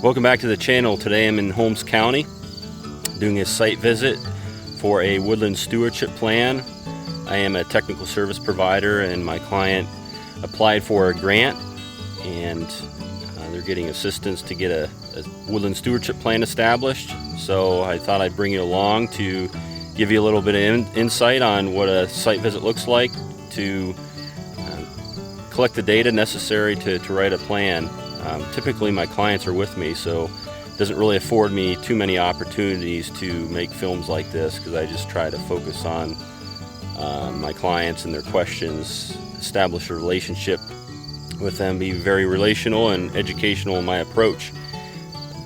Welcome back to the channel. Today I'm in Holmes County doing a site visit for a woodland stewardship plan. I am a technical service provider and my client applied for a grant and they're getting assistance to get a woodland stewardship plan established. So I thought I'd bring you along to give you a little bit of insight on what a site visit looks like, to collect the data necessary to write a plan. Typically my clients are with me, so it doesn't really afford me too many opportunities to make films like this, because I just try to focus on my clients and their questions, establish a relationship with them, be very relational and educational in my approach.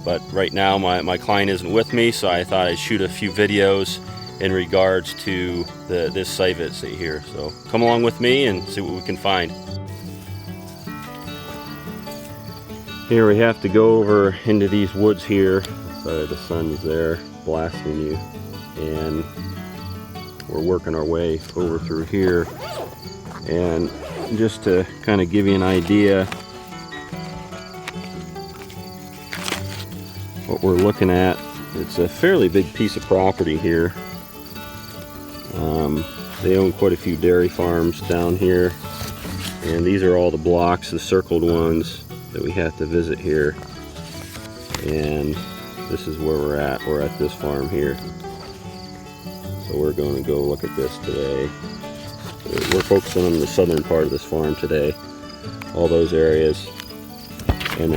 But right now my client isn't with me, so I thought I'd shoot a few videos in regards to this site visit here. So come along with me and see what we can find. Here we have to go over into these woods here. Sorry, the sun's there blasting you, and we're working our way over through here. And just to kind of give you an idea what we're looking at, it's a fairly big piece of property here. They own quite a few dairy farms down here, and these are all the blocks, the circled ones, that we have to visit here. And this is where we're at. We're at this farm here, so we're going to go look at this today. We're focusing on the southern part of this farm today, all those areas, and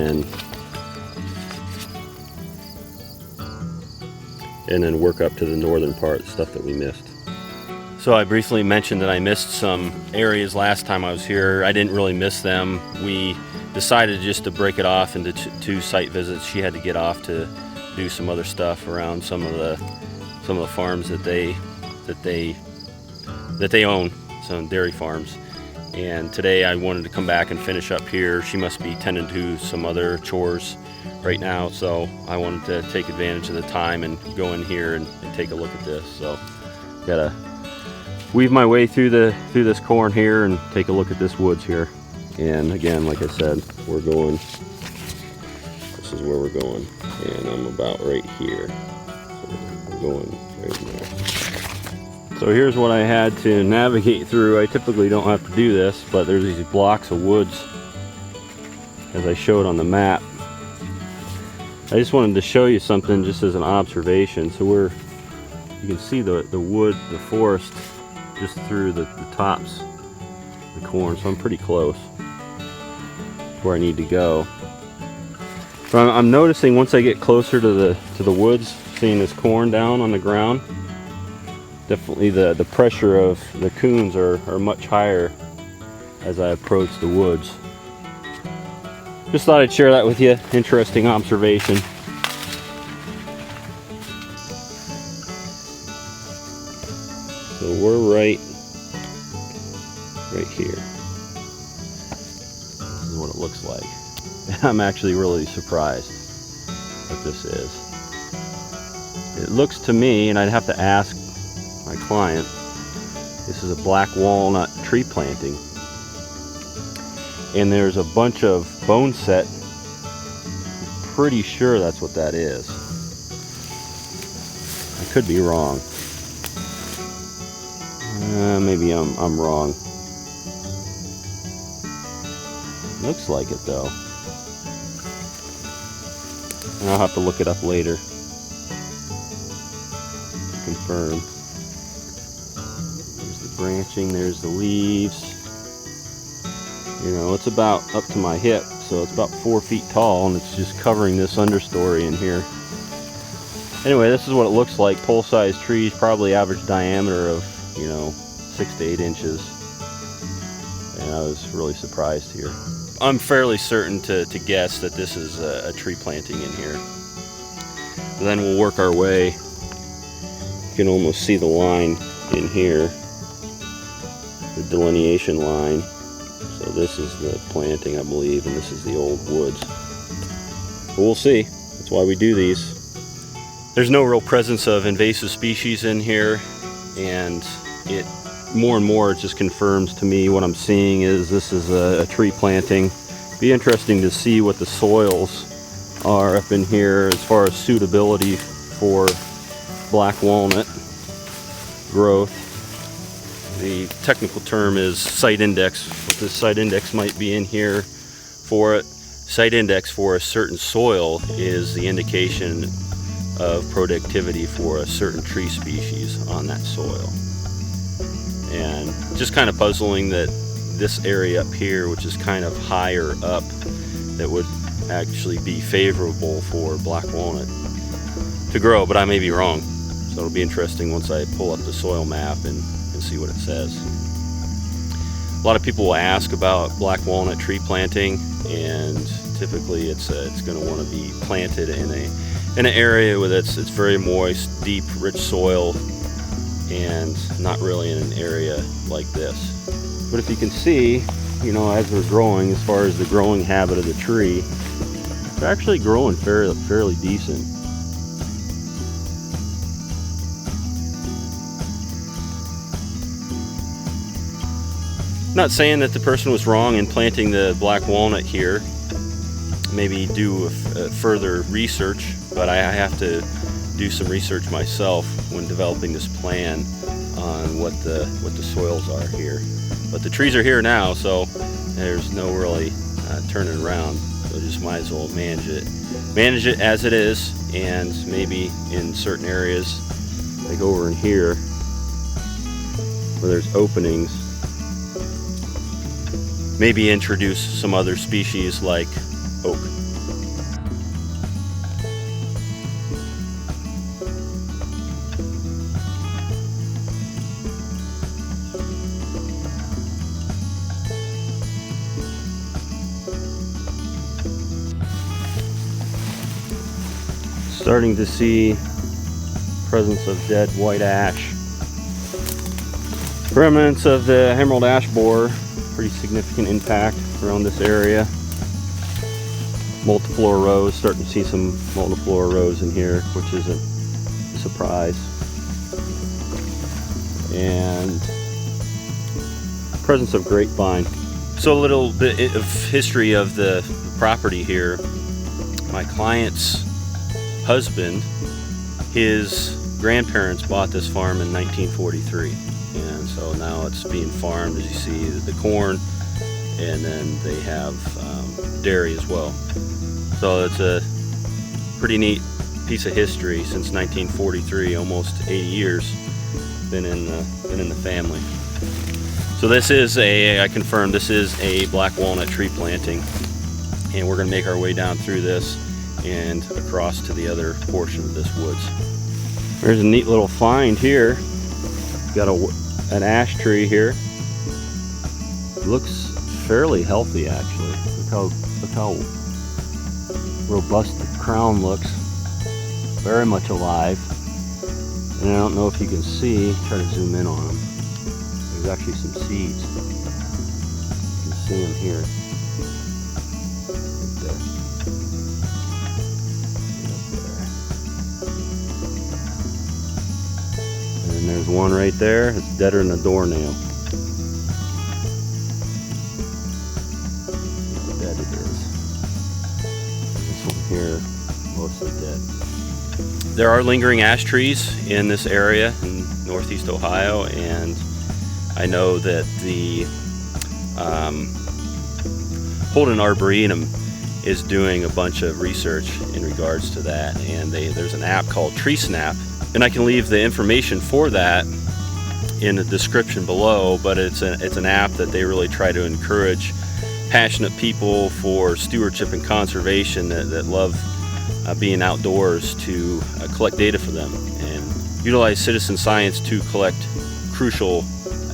then work up to the northern part, the stuff that we missed. So I briefly mentioned that I missed some areas last time I was here. I didn't really miss them. We decided just to break it off into two site visits. She had to get off to do some other stuff around some of the farms that they own, some dairy farms. And today I wanted to come back and finish up here. She must be tending to some other chores right now, so I wanted to take advantage of the time and go in here and take a look at this. So gotta weave my way through this corn here and take a look at this woods here. And again, like I said, this is where we're going, and I'm about right here, so we're going right there. So here's what I had to navigate through. I typically don't have to do this, but there's these blocks of woods as I showed on the map. I just wanted to show you something just as an observation. So you can see the wood, the forest, just through the tops of the corn, so I'm pretty close where I need to go. So I'm noticing once I get closer to the woods, seeing this corn down on the ground, definitely the pressure of the coons are much higher as I approach the woods. Just thought I'd share that with you. Interesting observation. So we're right here. This is what it looks like. I'm actually really surprised what this is. It looks to me, and I'd have to ask my client, this is a black walnut tree planting. And there's a bunch of bone set. I'm pretty sure that's what that is. I could be wrong. Maybe I'm wrong. Looks like it though. And I'll have to look it up later to confirm. There's the branching, there's the leaves. You know, it's about up to my hip, so it's about 4 feet tall, and it's just covering this understory in here. Anyway, this is what it looks like. Pole-sized trees, probably average diameter of, 6 to 8 inches. And I was really surprised here. I'm fairly certain to guess that this is a tree planting in here. And then we'll work our way. You can almost see the line in here, the delineation line. So this is the planting, I believe, and this is the old woods. But we'll see. That's why we do these. There's no real presence of invasive species in here, and it more and more, it just confirms to me what I'm seeing is this is a tree planting. Be interesting to see what the soils are up in here as far as suitability for black walnut growth. The technical term is site index. What the site index might be in here for it. Site index for a certain soil is the indication of productivity for a certain tree species on that soil. And just kind of puzzling that this area up here, which is kind of higher up, that would actually be favorable for black walnut to grow, but I may be wrong. So it'll be interesting once I pull up the soil map and see what it says. A lot of people will ask about black walnut tree planting, and typically it's going to want to be planted in an area where it's very moist, deep, rich soil, and not really in an area like this. But if you can see, you know, as they're growing, as far as the growing habit of the tree, they're actually growing fairly decent. Not saying that the person was wrong in planting the black walnut here. Maybe do further research, but I have to do some research myself when developing this plan on what the soils are here. But the trees are here now, so there's no really turning around. So just might as well manage it as it is, and maybe in certain areas, like over in here, where there's openings, maybe introduce some other species like oak. Starting to see presence of dead white ash. Remnants of the emerald ash borer. Pretty significant impact around this area. Multiflora rose, starting to see some multiflora rose in here, which is a surprise. And presence of grapevine. So a little bit of history of the property here. My client's husband, his grandparents bought this farm in 1943. And so now it's being farmed, as you see, the corn, and then they have dairy as well. So it's a pretty neat piece of history since 1943, almost 80 years been in the family. So this is I confirm this is a black walnut tree planting, and we're going to make our way down through this and across to the other portion of this woods. There's a neat little find here. Got an ash tree here. Looks fairly healthy, actually. Look how robust the crown looks. Very much alive. And I don't know if you can see. Try to zoom in on them. There's actually some seeds. You can see them here. Right there. And there's one right there. It's deader than a doornail. See how dead it is. And this one here, mostly dead. There are lingering ash trees in this area in northeast Ohio, and I know that the Holden Arboretum is doing a bunch of research in regards to that, and there's an app called Tree Snap, and I can leave the information for that in the description below. But it's an app that they really try to encourage passionate people for stewardship and conservation that love being outdoors to collect data for them and utilize citizen science to collect crucial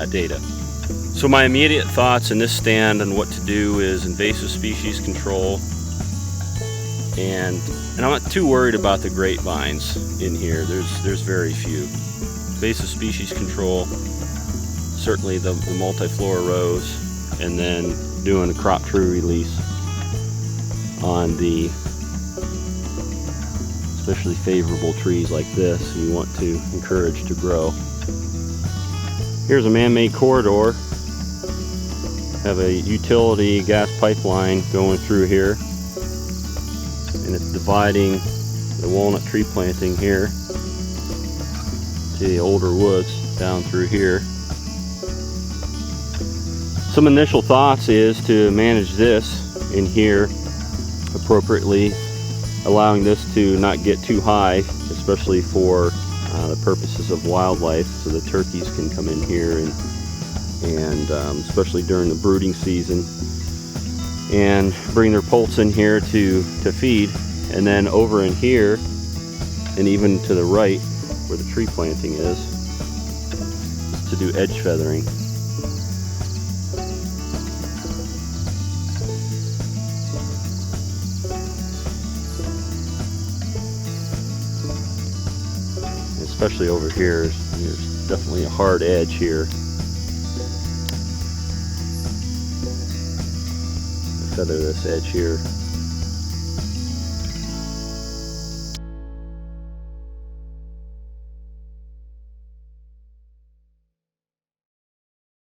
data. So my immediate thoughts in this stand on what to do is invasive species control, and I'm not too worried about the grapevines in here. There's very few. Invasive species control, certainly the multiflora rose, and then doing a crop tree release on the especially favorable trees like this you want to encourage to grow. Here's a man-made corridor. Have a utility gas pipeline going through here, and it's dividing the walnut tree planting here to the older woods down through here. Some initial thoughts is to manage this in here appropriately, allowing this to not get too high, especially for the purposes of wildlife, so the turkeys can come in here and especially during the brooding season, and bring their poults in here to feed. And then over in here, and even to the right where the tree planting is to do edge feathering. Especially over here, there's definitely a hard edge here. Feather this edge here